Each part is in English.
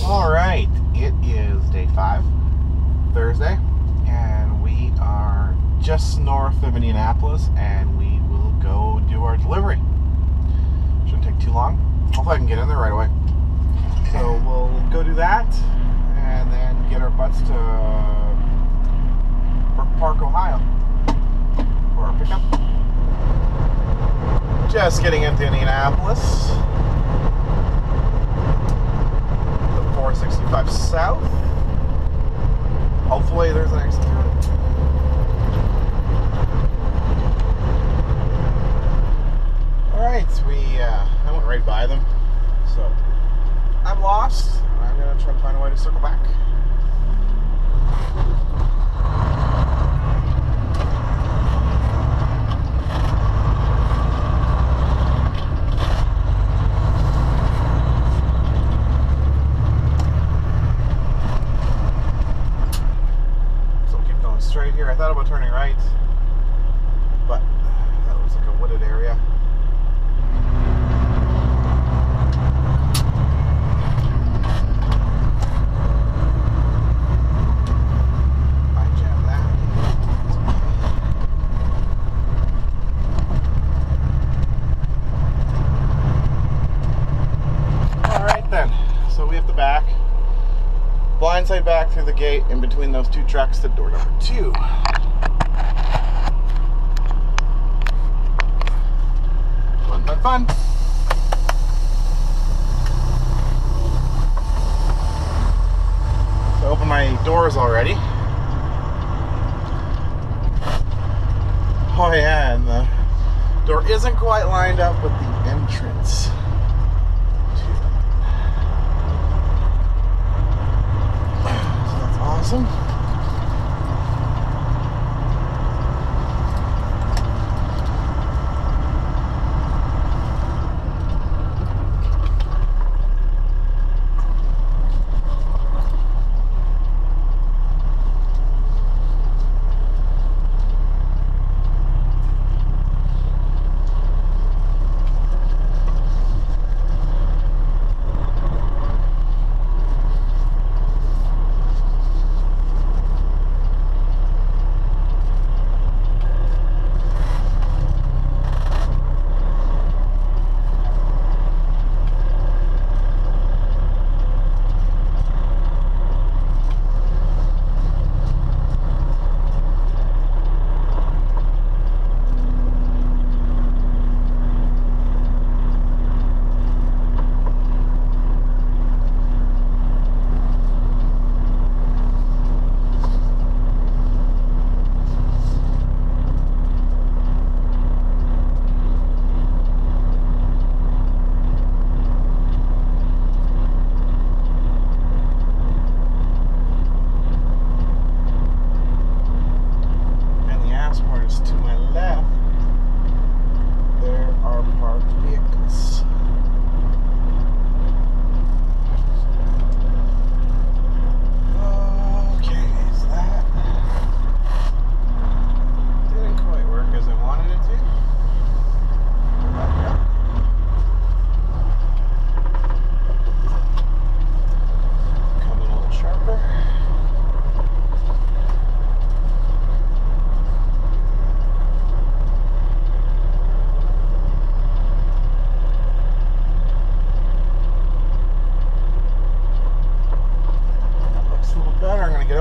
Alright, it is day 5, Thursday, and we are just north of Indianapolis, and we will go do our delivery. Shouldn't take too long. Hopefully I can get in there right away. So we'll go do that, and then get our butts to Brook Park, Ohio for our pickup. Just getting into Indianapolis. 465 south. Hopefully there's an exit. Alright, I went right by them, so I'm lost. I'm gonna try to find a way to circle back. Straight here. I thought about turning right, but that was like a wooded area. I jammed that. Alright then, so we have to back. Blindside back through the gate in between those two trucks to door number 2. Fun, fun, fun. So I opened my doors already. Oh yeah, and the door isn't quite lined up with the entrance. Awesome.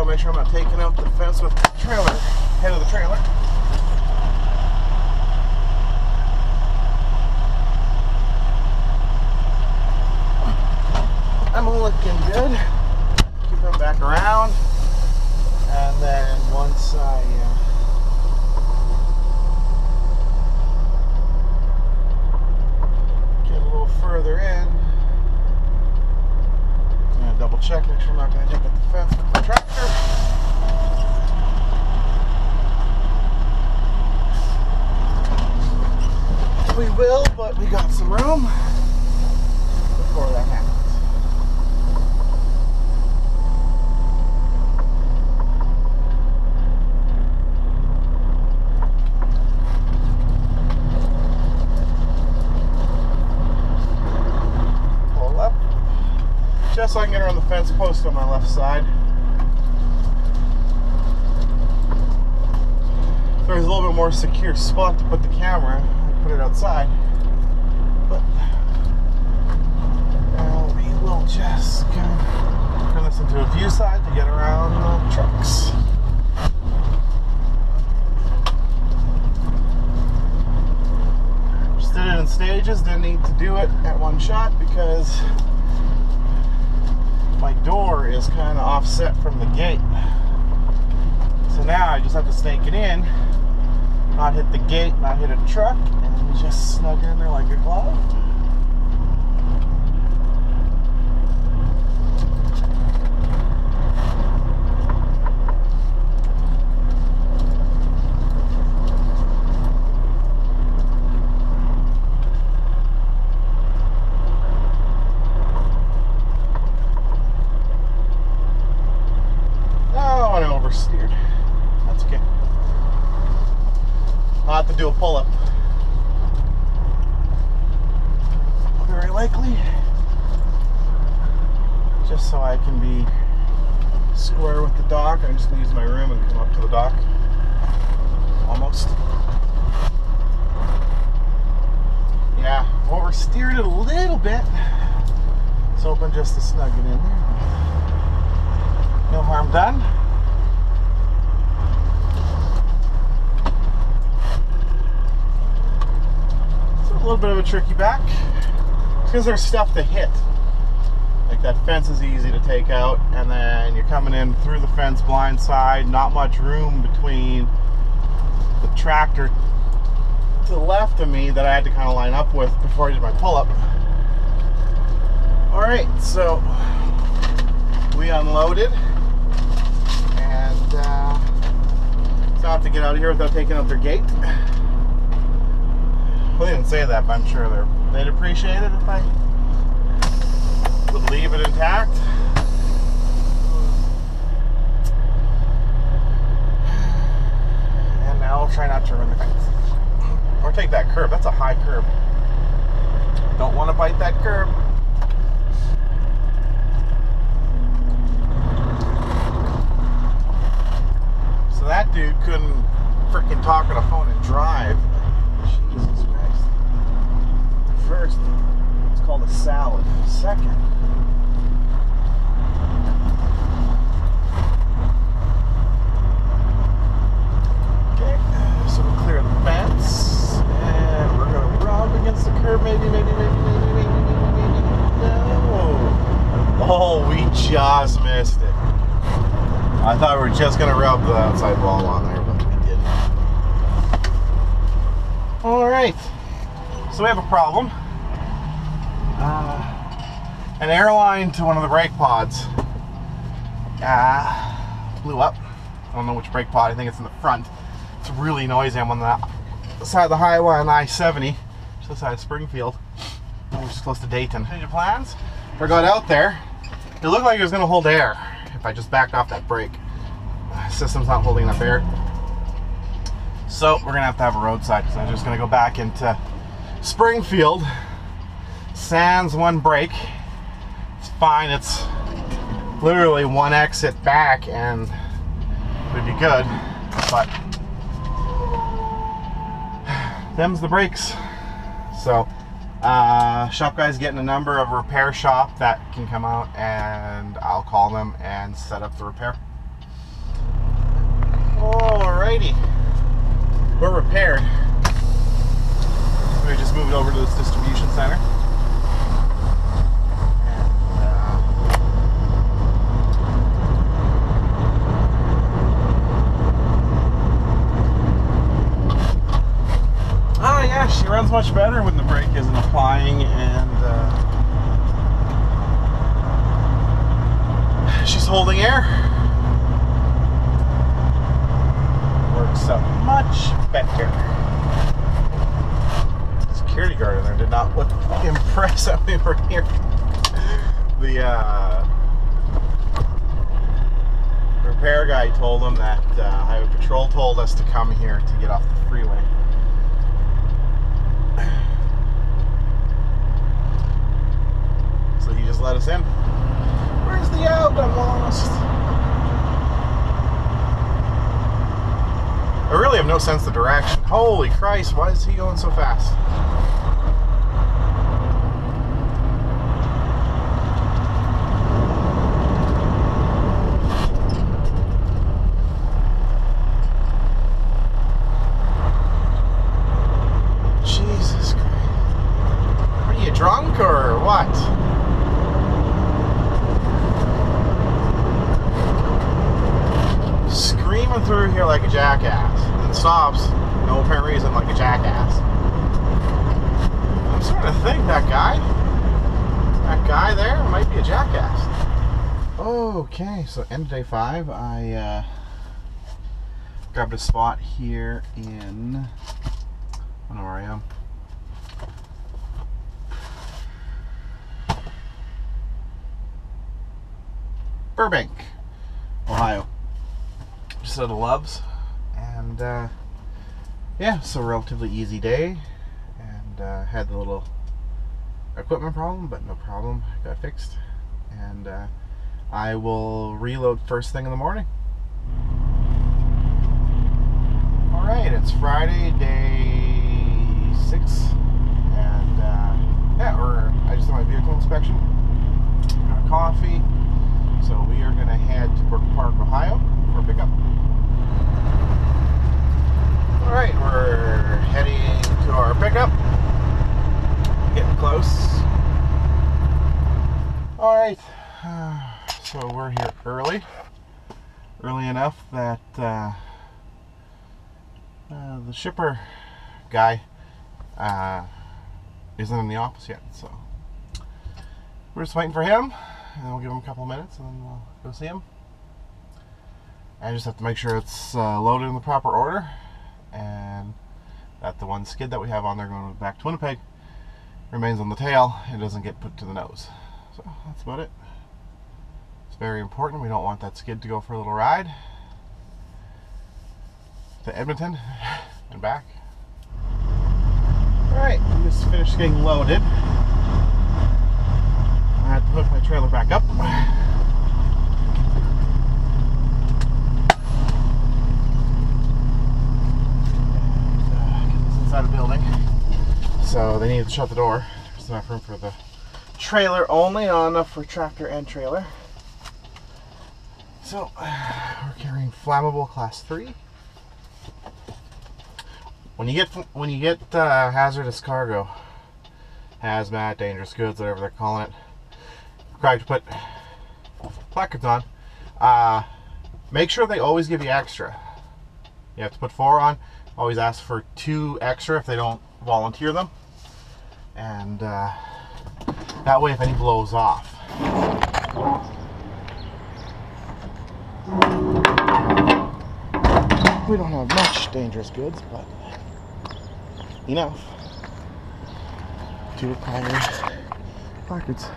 Make sure I'm not taking out the fence with the trailer, head of the trailer. I'm looking good. Keep them back around, and then once I get a little further in, I'm gonna double check, make sure I'm not going to take up the fence with the tractor. We will, but we got some room before that happens. Pull up, just so I can get around the fence post on my left side. There's a little bit more secure spot to put the camera. Put it outside, but we will just turn this into a view side to get around the trucks. Just did it in stages, didn't need to do it at one shot because my door is kind of offset from the gate. So now I just have to snake it in, not hit the gate, not hit a truck, and just snug in there like a glove. Oh, and I oversteered. That's okay. I'll have to do a pull-up. Very likely. Just so I can be square with the dock. I'm just going to use my room and come up to the dock. Almost. Yeah, oversteered it a little bit. It's open just to snug it in there. No harm done. A little bit of a tricky back because there's stuff to hit, like that fence is easy to take out, and then you're coming in through the fence blind side, not much room between the tractor to the left of me that I had to kind of line up with before I did my pull-up. Alright, so we unloaded, and so I have to get out of here without taking out their gate. Well, they didn't say that, but I'm sure they'd appreciate it if I would leave it intact. And now I'll try not to ruin the fence. Or take that curb. That's a high curb. Don't want to bite that curb. So that dude couldn't freaking talk on a phone and drive. Jesus Christ. First, it's called a salad. Second, okay, so we'll clear the fence, and we're going to rub against the curb, maybe, no. Oh, we just missed it. I thought we were just going to rub the outside wall on there, but we didn't. Alright, so we have a problem. An airline to one of the brake pods blew up. I don't know which brake pod, I think it's in the front. It's really noisy. I'm on the side of the highway on I-70, just outside of Springfield, which is close to Dayton. Change of plans. I got out there. It looked like it was going to hold air if I just backed off that brake. The system's not holding enough air. So we're going to have a roadside, because I'm just going to go back into Springfield, sans one brake. It's fine, it's literally one exit back and it would be good, but them's the brakes. So shop guy's getting a number of a repair shop that can come out, and I'll call them and set up the repair. Alrighty, we're repaired. We just moved over to this distribution center. Oh yeah, she runs much better when the brake isn't applying, and holding air. Works out much better. Security guard in there did not look impressed that we were here. The repair guy told him that Highway Patrol told us to come here to get off the freeway. So he just let us in. Where's the out? I'm lost. I really have no sense of direction. Holy Christ, why is he going so fast? Jesus Christ. Are you drunk or what? Screaming through here like a jackass, and then stops, no apparent reason, like a jackass. I'm starting to think that guy there might be a jackass. Okay, so end of day 5. I grabbed a spot here in, I don't know where I am. Burbank, Ohio. Just out of Love's, and yeah, so relatively easy day, and had the little equipment problem, but no problem, got fixed, and I will reload first thing in the morning. Alright, it's Friday, day 6, and yeah, I just did my vehicle inspection, got coffee, so we are going to head to Brook Park, Ohio for pickup. Alright, we're heading to our pickup. Getting close. Alright, so we're here early. Early enough that the shipper guy isn't in the office yet, so we're just waiting for him, and we'll give him a couple of minutes and then we'll go see him. I just have to make sure it's loaded in the proper order, and that the one skid that we have on there going back to Winnipeg remains on the tail and doesn't get put to the nose. So that's about it. It's very important. We don't want that skid to go for a little ride to Edmonton and back. Alright, I just finished getting loaded. I had to hook my trailer back up. Inside a building, so they needed to shut the door. There's enough room for the trailer only, not enough for tractor and trailer. So we're carrying flammable class 3. When you get hazardous cargo, hazmat, dangerous goods, whatever they're calling it, required to put placards on. Make sure they always give you extra. You have to put 4 on. Always ask for 2 extra if they don't volunteer them, and that way if any blows off. We don't have much dangerous goods, but enough to require placards.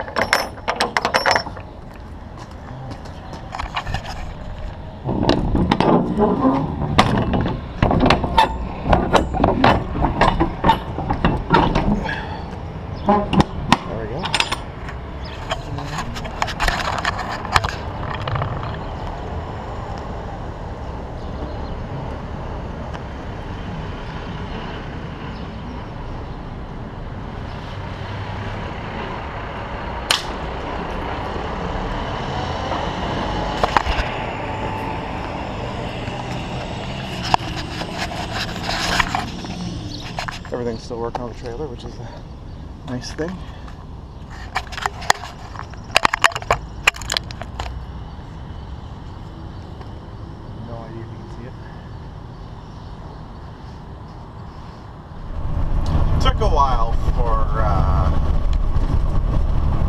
There we go. Everything's still working on the trailer, which is a nice thing. No idea if you can see it. Took a while for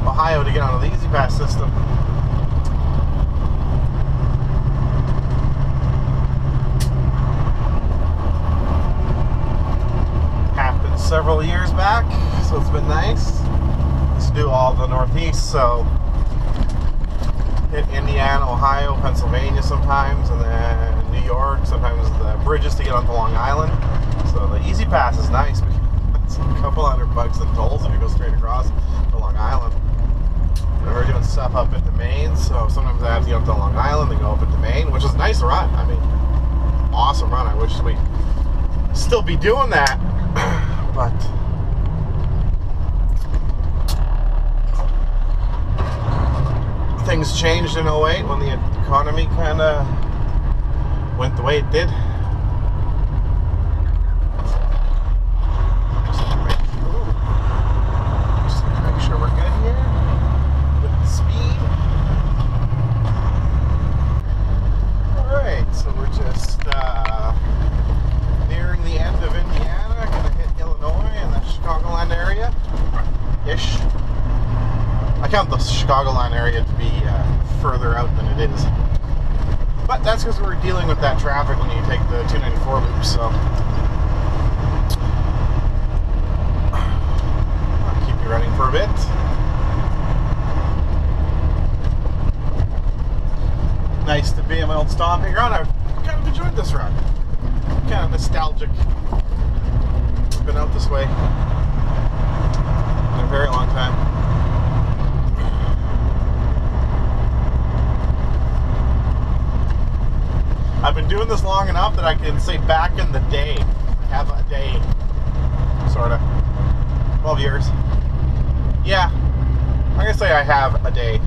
Ohio to get onto the Easy Pass system. several years back, so it's been nice. Used to do all the Northeast, so hit Indiana, Ohio, Pennsylvania sometimes, and then New York, sometimes the bridges to get onto Long Island. So the Easy Pass is nice, because it's a couple $100 in tolls if you go straight across to Long Island. We're doing stuff up into Maine, so sometimes I have to get up to Long Island and go up into Maine, which is a nice run. I mean, awesome run. I wish we still be doing that, but things changed in 08 when the economy kind of went the way it did. Just make sure we're good here with the speed. Alright, so we're just nearing the end of Indiana, gonna hit Illinois and the Chicagoland area ish. I count the Chicagoland area to be further out than it is. But that's because we're dealing with that traffic when you take the 294 loop, so I'll keep you running for a bit. Nice to be in my old stomping ground. I've kind of enjoyed this run. Kind of nostalgic. Been out this way in a very long time. I've been doing this long enough that I can say back in the day, I have a day, sort of, 12 years. Yeah, I'm going to say I have a day.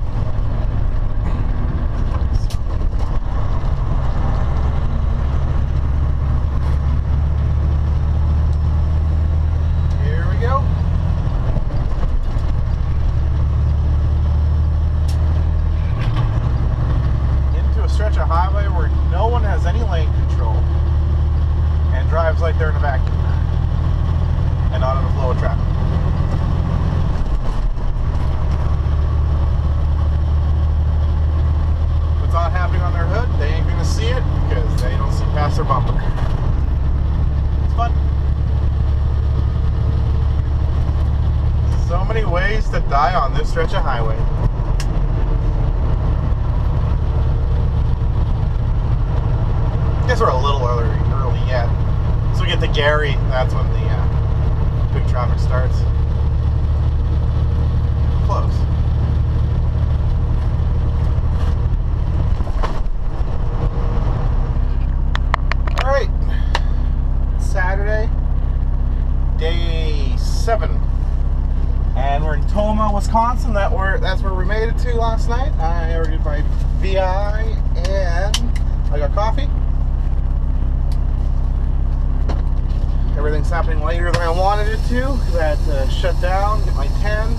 Here we go. Stretch of highway where no one has any lane control and drives like they're in a vacuum and not in a flow of traffic. If it's not happening on their hood, they ain't gonna see it because they don't see past their bumper. It's fun. So many ways to die on this stretch of highway. I guess we're a little early yet. So we get to Gary, that's when the big traffic starts. Close. Alright. Saturday, day 7. And we're in Toma, Wisconsin. That's where we made it to last night. I already did my VI and I got coffee. Everything's happening later than I wanted it to because I had to shut down, get my 10.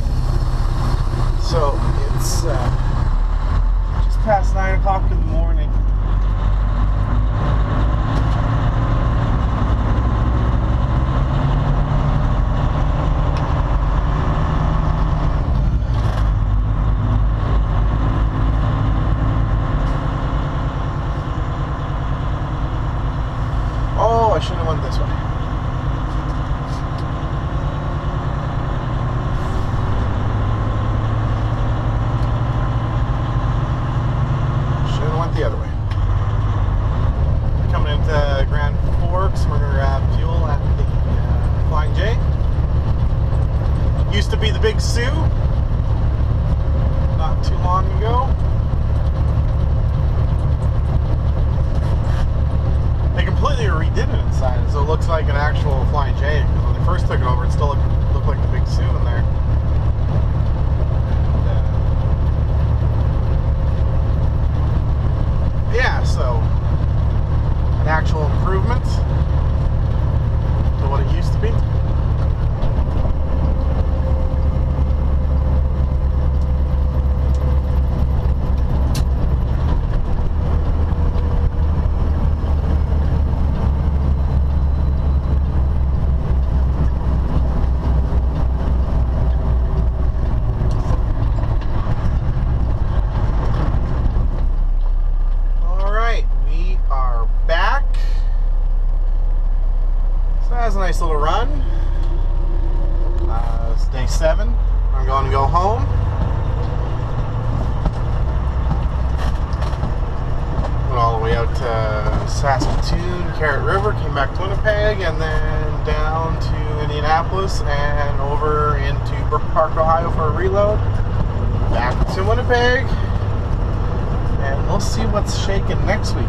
So it's just past 9 o'clock in the morning. Oh, I should have went this way. The other way. Coming into Grand Forks, we're going to grab fuel at the Flying J. Used to be the Big Sioux not too long ago. They completely redid it inside, so it looks like an actual Flying J. Because when they first took it over, it still looked like the Big Sioux in there. Yeah, so an actual improvement to what it used to be. I'm going to go home. Went all the way out to Saskatoon, Carrot River, came back to Winnipeg, and then down to Indianapolis and over into Brook Park, Ohio for a reload. Back to Winnipeg, and we'll see what's shaking next week.